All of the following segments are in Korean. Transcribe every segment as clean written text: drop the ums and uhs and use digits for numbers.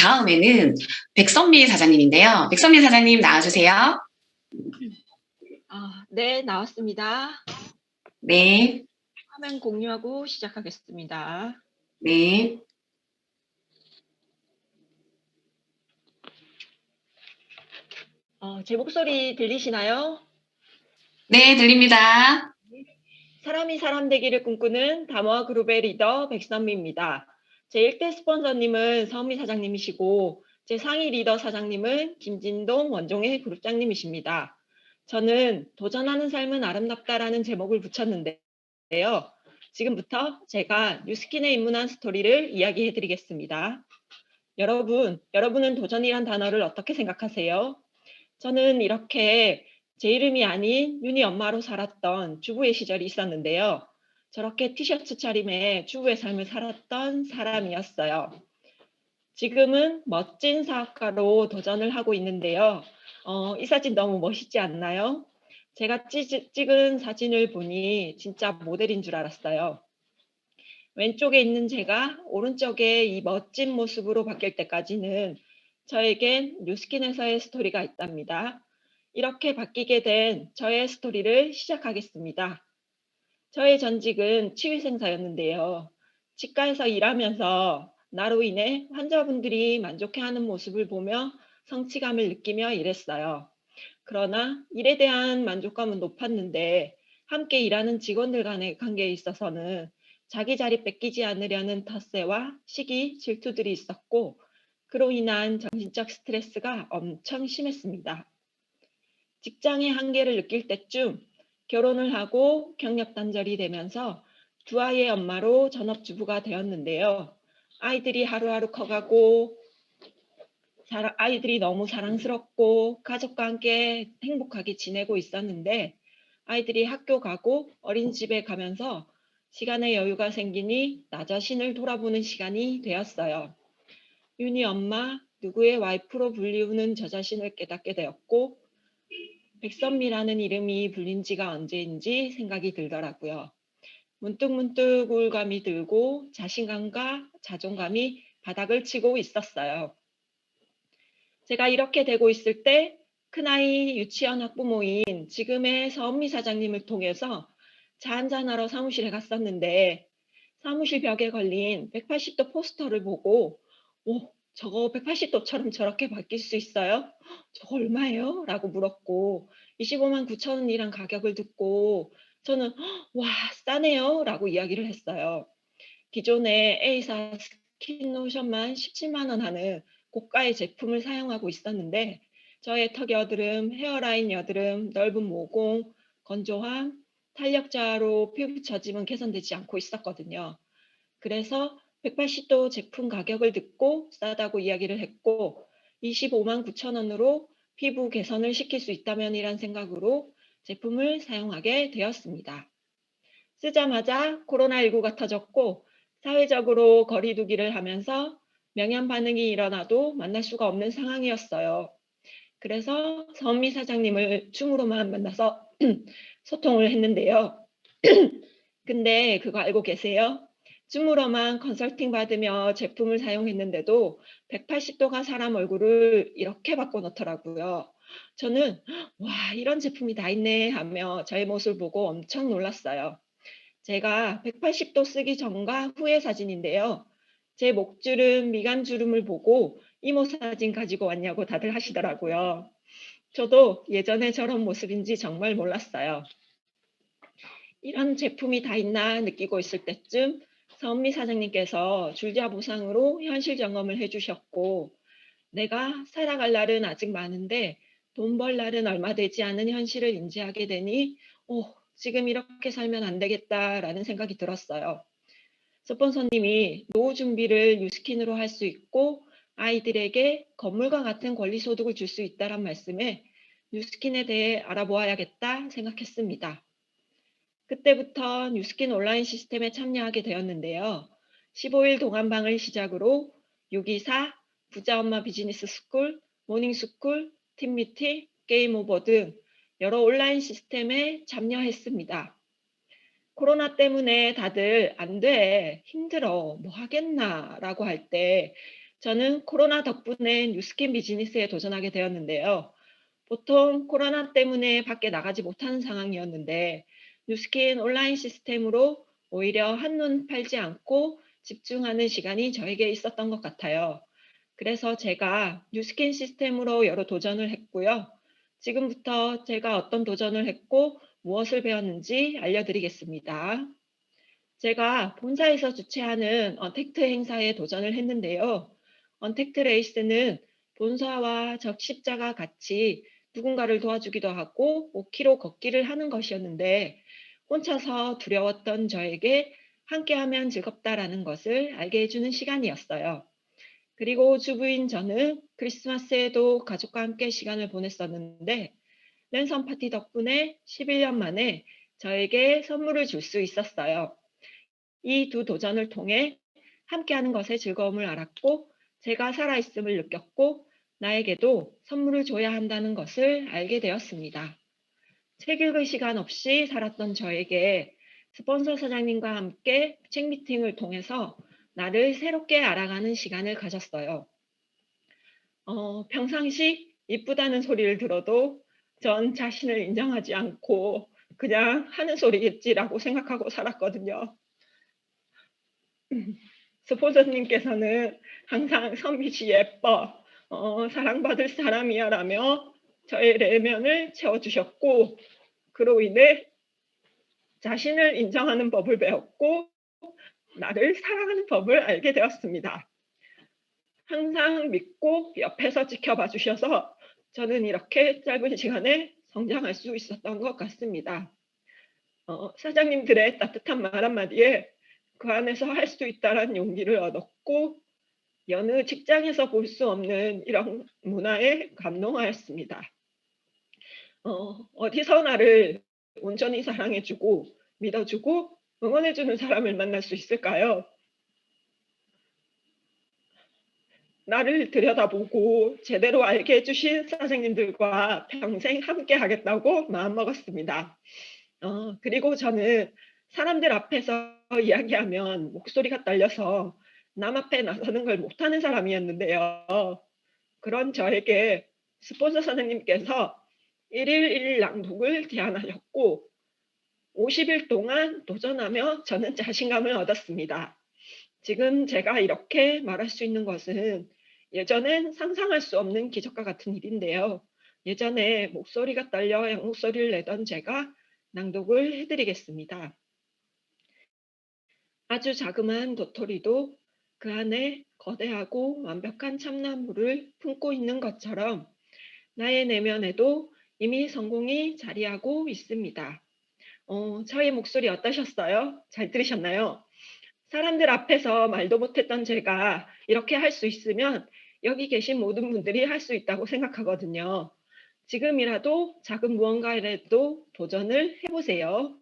다음에는 백선미 사장님인데요. 백선미 사장님 나와주세요. 네, 나왔습니다. 네, 화면 공유하고 시작하겠습니다. 네, 제 목소리 들리시나요? 네, 들립니다. 사람이 사람 되기를 꿈꾸는 다모아 그룹의 리더 백선미입니다. 제 1대 스폰서님은 서은미 사장님이시고 제 상위 리더 사장님은 김진동 원종의 그룹장님이십니다. 저는 도전하는 삶은 아름답다라는 제목을 붙였는데요. 지금부터 제가 뉴스킨에 입문한 스토리를 이야기해 드리겠습니다. 여러분은 도전이란 단어를 어떻게 생각하세요? 저는 이렇게 제 이름이 아닌 윤희 엄마로 살았던 주부의 시절이 있었는데요. 저렇게 티셔츠 차림에 주부의 삶을 살았던 사람이었어요. 지금은 멋진 사업가로 도전을 하고 있는데요. 이 사진 너무 멋있지 않나요? 제가 찍은 사진을 보니 진짜 모델인 줄 알았어요. 왼쪽에 있는 제가 오른쪽에 이 멋진 모습으로 바뀔 때까지는 저에겐 뉴스킨에서의 스토리가 있답니다. 이렇게 바뀌게 된 저의 스토리를 시작하겠습니다. 저의 전직은 치위생사였는데요. 치과에서 일하면서 나로 인해 환자분들이 만족해하는 모습을 보며 성취감을 느끼며 일했어요. 그러나 일에 대한 만족감은 높았는데 함께 일하는 직원들 간의 관계에 있어서는 자기 자리 뺏기지 않으려는 텃세와 시기, 질투들이 있었고 그로 인한 정신적 스트레스가 엄청 심했습니다. 직장의 한계를 느낄 때쯤 결혼을 하고 경력 단절이 되면서 두 아이의 엄마로 전업주부가 되었는데요. 아이들이 하루하루 커가고 아이들이 너무 사랑스럽고 가족과 함께 행복하게 지내고 있었는데 아이들이 학교 가고 어린이집에 가면서 시간의 여유가 생기니 나 자신을 돌아보는 시간이 되었어요. 윤희 엄마, 누구의 와이프로 불리우는 저 자신을 깨닫게 되었고 백선미라는 이름이 불린 지가 언제인지 생각이 들더라고요. 문득문득 우울감이 들고 자신감과 자존감이 바닥을 치고 있었어요. 제가 이렇게 되고 있을 때 큰아이 유치원 학부모인 지금의 서은미 사장님을 통해서 차 한잔하러 사무실에 갔었는데 사무실 벽에 걸린 180도 포스터를 보고 저거 180도처럼 저렇게 바뀔 수 있어요? 저거 얼마예요? 라고 물었고 25만 9천 원이란 가격을 듣고 저는 와 싸네요 라고 이야기를 했어요. 기존의 A사 스킨로션만 17만 원 하는 고가의 제품을 사용하고 있었는데 저의 턱 여드름, 헤어라인 여드름, 넓은 모공, 건조함, 탄력 저하로 피부 처짐은 개선되지 않고 있었거든요. 그래서 180도 제품 가격을 듣고 싸다고 이야기를 했고 25만 9천 원으로 피부 개선을 시킬 수 있다면이란 생각으로 제품을 사용하게 되었습니다. 쓰자마자 코로나19가 터졌고 사회적으로 거리두기를 하면서 명현 반응이 일어나도 만날 수가 없는 상황이었어요. 그래서 서은미 사장님을 줌으로만 만나서 소통을 했는데요. 근데 그거 알고 계세요? 줌으로만 컨설팅 받으며 제품을 사용했는데도 180도가 사람 얼굴을 이렇게 바꿔놓더라고요. 저는 와 이런 제품이 다 있네 하며 저의 모습을 보고 엄청 놀랐어요. 제가 180도 쓰기 전과 후의 사진인데요. 제 목주름, 미간주름을 보고 이모 사진 가지고 왔냐고 다들 하시더라고요. 저도 예전에 저런 모습인지 정말 몰랐어요. 이런 제품이 다 있나 느끼고 있을 때쯤 서은미 사장님께서 줄자 보상으로 현실 점검을 해주셨고 내가 살아갈 날은 아직 많은데 돈 벌 날은 얼마 되지 않은 현실을 인지하게 되니 지금 이렇게 살면 안 되겠다라는 생각이 들었어요. 스폰서님이 노후 준비를 뉴스킨으로 할 수 있고 아이들에게 건물과 같은 권리소득을 줄 수 있다란 말씀에 뉴스킨에 대해 알아보아야겠다 생각했습니다. 그때부터 뉴스킨 온라인 시스템에 참여하게 되었는데요. 15일 동안방을 시작으로 624, 부자엄마 비즈니스 스쿨, 모닝스쿨, 팀미팅, 게임 오버 등 여러 온라인 시스템에 참여했습니다. 코로나 때문에 다들 안 돼, 힘들어, 뭐 하겠나 라고 할 때 저는 코로나 덕분에 뉴스킨 비즈니스에 도전하게 되었는데요. 보통 코로나 때문에 밖에 나가지 못하는 상황이었는데 뉴스킨 온라인 시스템으로 오히려 한눈 팔지 않고 집중하는 시간이 저에게 있었던 것 같아요. 그래서 제가 뉴스킨 시스템으로 여러 도전을 했고요. 지금부터 제가 어떤 도전을 했고 무엇을 배웠는지 알려드리겠습니다. 제가 본사에서 주최하는 언택트 행사에 도전을 했는데요. 언택트 레이스는 본사와 적십자가 같이 누군가를 도와주기도 하고 5km 걷기를 하는 것이었는데 혼자서 두려웠던 저에게 함께하면 즐겁다라는 것을 알게 해주는 시간이었어요. 그리고 주부인 저는 크리스마스에도 가족과 함께 시간을 보냈었는데 랜선 파티 덕분에 11년 만에 저에게 선물을 줄 수 있었어요. 이 두 도전을 통해 함께하는 것의 즐거움을 알았고 제가 살아있음을 느꼈고 나에게도 선물을 줘야 한다는 것을 알게 되었습니다. 책 읽을 시간 없이 살았던 저에게 스폰서 사장님과 함께 책 미팅을 통해서 나를 새롭게 알아가는 시간을 가졌어요. 평상시 이쁘다는 소리를 들어도 전 자신을 인정하지 않고 그냥 하는 소리겠지라고 생각하고 살았거든요. 스폰서님께서는 항상 선미 씨 예뻐, 사랑받을 사람이야 라며 저의 내면을 채워주셨고 그로 인해 자신을 인정하는 법을 배웠고 나를 사랑하는 법을 알게 되었습니다. 항상 믿고 옆에서 지켜봐 주셔서 저는 이렇게 짧은 시간에 성장할 수 있었던 것 같습니다. 사장님들의 따뜻한 말 한마디에 그 안에서 할 수 있다는 용기를 얻었고 여느 직장에서 볼 수 없는 이런 문화에 감동하였습니다. 어디서 나를 온전히 사랑해주고 믿어주고 응원해주는 사람을 만날 수 있을까요? 나를 들여다보고 제대로 알게 해주신 선생님들과 평생 함께 하겠다고 마음먹었습니다. 그리고 저는 사람들 앞에서 이야기하면 목소리가 떨려서 남 앞에 나서는 걸 못하는 사람이었는데요. 그런 저에게 스폰서 선생님께서 1일 1일 낭독을 제안하셨고 50일 동안 도전하며 저는 자신감을 얻었습니다. 지금 제가 이렇게 말할 수 있는 것은 예전엔 상상할 수 없는 기적과 같은 일인데요. 예전에 목소리가 떨려 양목소리를 내던 제가 낭독을 해드리겠습니다. 아주 자그마한 도토리도 그 안에 거대하고 완벽한 참나무를 품고 있는 것처럼 나의 내면에도 이미 성공이 자리하고 있습니다. 저의 목소리 어떠셨어요? 잘 들으셨나요? 사람들 앞에서 말도 못했던 제가 이렇게 할 수 있으면 여기 계신 모든 분들이 할 수 있다고 생각하거든요. 지금이라도 작은 무언가라도 도전을 해보세요.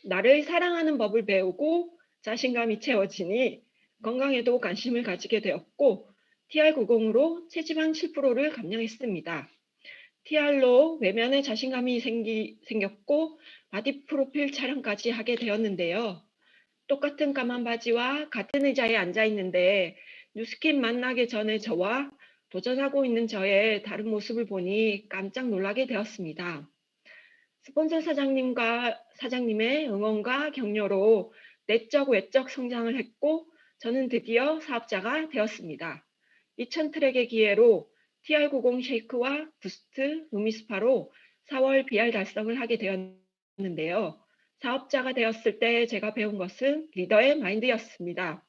나를 사랑하는 법을 배우고 자신감이 채워지니 건강에도 관심을 가지게 되었고 TR90으로 체지방 7%를 감량했습니다. TR로 외면에 자신감이 생겼고 바디 프로필 촬영까지 하게 되었는데요. 똑같은 까만 바지와 같은 의자에 앉아 있는데 뉴스킨 만나기 전에 저와 도전하고 있는 저의 다른 모습을 보니 깜짝 놀라게 되었습니다. 스폰서 사장님과 사장님의 응원과 격려로 내적 외적 성장을 했고 저는 드디어 사업자가 되었습니다. 2000트랙의 기회로 TR90 쉐이크와 부스트, 루미스파로 4월 BR 달성을 하게 되었는데요. 사업자가 되었을 때 제가 배운 것은 리더의 마인드였습니다.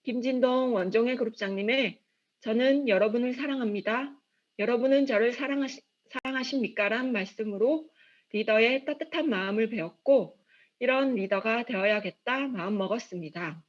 김진동 원종의 그룹장님의 저는 여러분을 사랑합니다. 여러분은 저를 사랑하십니까? 란 말씀으로 리더의 따뜻한 마음을 배웠고 이런 리더가 되어야겠다 마음먹었습니다.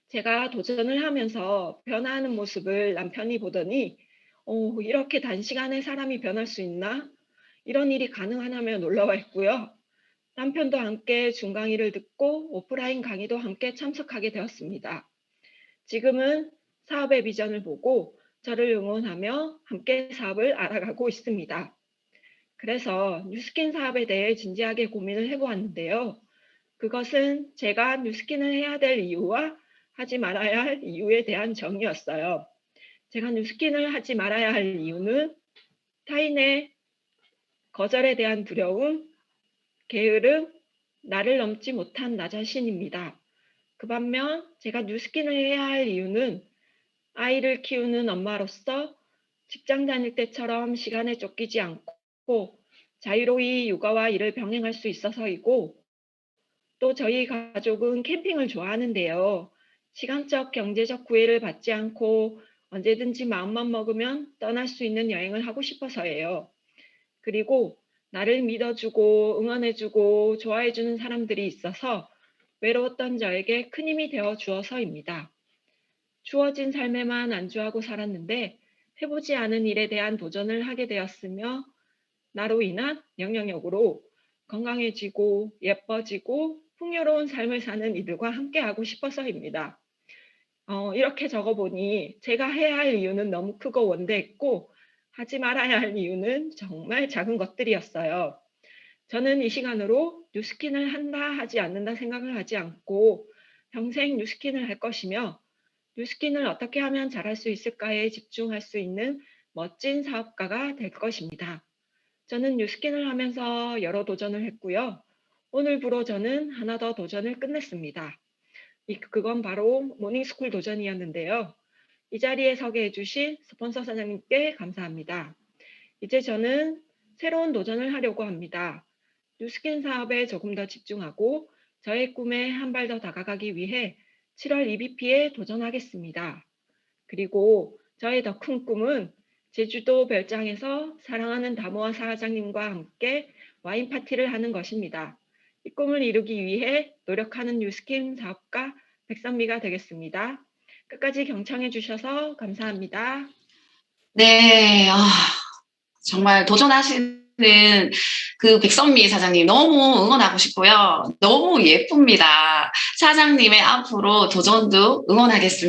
제가 도전을 하면서 변화하는 모습을 남편이 보더니 이렇게 단시간에 사람이 변할 수 있나? 이런 일이 가능하냐며 놀라워 했고요. 남편도 함께 중강의를 듣고 오프라인 강의도 함께 참석하게 되었습니다. 지금은 사업의 비전을 보고 저를 응원하며 함께 사업을 알아가고 있습니다. 그래서 뉴스킨 사업에 대해 진지하게 고민을 해보았는데요. 그것은 제가 뉴스킨을 해야 될 이유와 하지 말아야 할 이유에 대한 정의였어요. 제가 뉴스킨을 하지 말아야 할 이유는 타인의 거절에 대한 두려움, 게으름, 나를 넘지 못한 나 자신입니다. 그 반면 제가 뉴스킨을 해야 할 이유는 아이를 키우는 엄마로서 직장 다닐 때처럼 시간에 쫓기지 않고 자유로이 육아와 일을 병행할 수 있어서이고, 또 저희 가족은 캠핑을 좋아하는데요. 시간적, 경제적 구애를 받지 않고 언제든지 마음만 먹으면 떠날 수 있는 여행을 하고 싶어서예요. 그리고 나를 믿어주고 응원해주고 좋아해주는 사람들이 있어서 외로웠던 저에게 큰 힘이 되어 주어서입니다. 주어진 삶에만 안주하고 살았는데 해보지 않은 일에 대한 도전을 하게 되었으며, 나로 인한 영향력으로 건강해지고 예뻐지고 풍요로운 삶을 사는 이들과 함께하고 싶어서입니다. 이렇게 적어보니 제가 해야 할 이유는 너무 크고 원대했고 하지 말아야 할 이유는 정말 작은 것들이었어요. 저는 이 시간으로 뉴스킨을 한다 하지 않는다 생각을 하지 않고 평생 뉴스킨을 할 것이며, 뉴스킨을 어떻게 하면 잘할 수 있을까에 집중할 수 있는 멋진 사업가가 될 것입니다. 저는 뉴스킨을 하면서 여러 도전을 했고요. 오늘부로 저는 하나 더 도전을 끝냈습니다. 그건 바로 모닝스쿨 도전이었는데요. 이 자리에 서게 해주신 스폰서 사장님께 감사합니다. 이제 저는 새로운 도전을 하려고 합니다. 뉴스킨 사업에 조금 더 집중하고 저의 꿈에 한 발 더 다가가기 위해 7월 EBP에 도전하겠습니다. 그리고 저의 더 큰 꿈은 제주도 별장에서 사랑하는 다모아 사장님과 함께 와인 파티를 하는 것입니다. 이 꿈을 이루기 위해 노력하는 뉴스킨 사업가 백선미가 되겠습니다. 끝까지 경청해 주셔서 감사합니다. 네, 정말 도전하시는 그 백선미 사장님 너무 응원하고 싶고요. 너무 예쁩니다. 사장님의 앞으로 도전도 응원하겠습니다.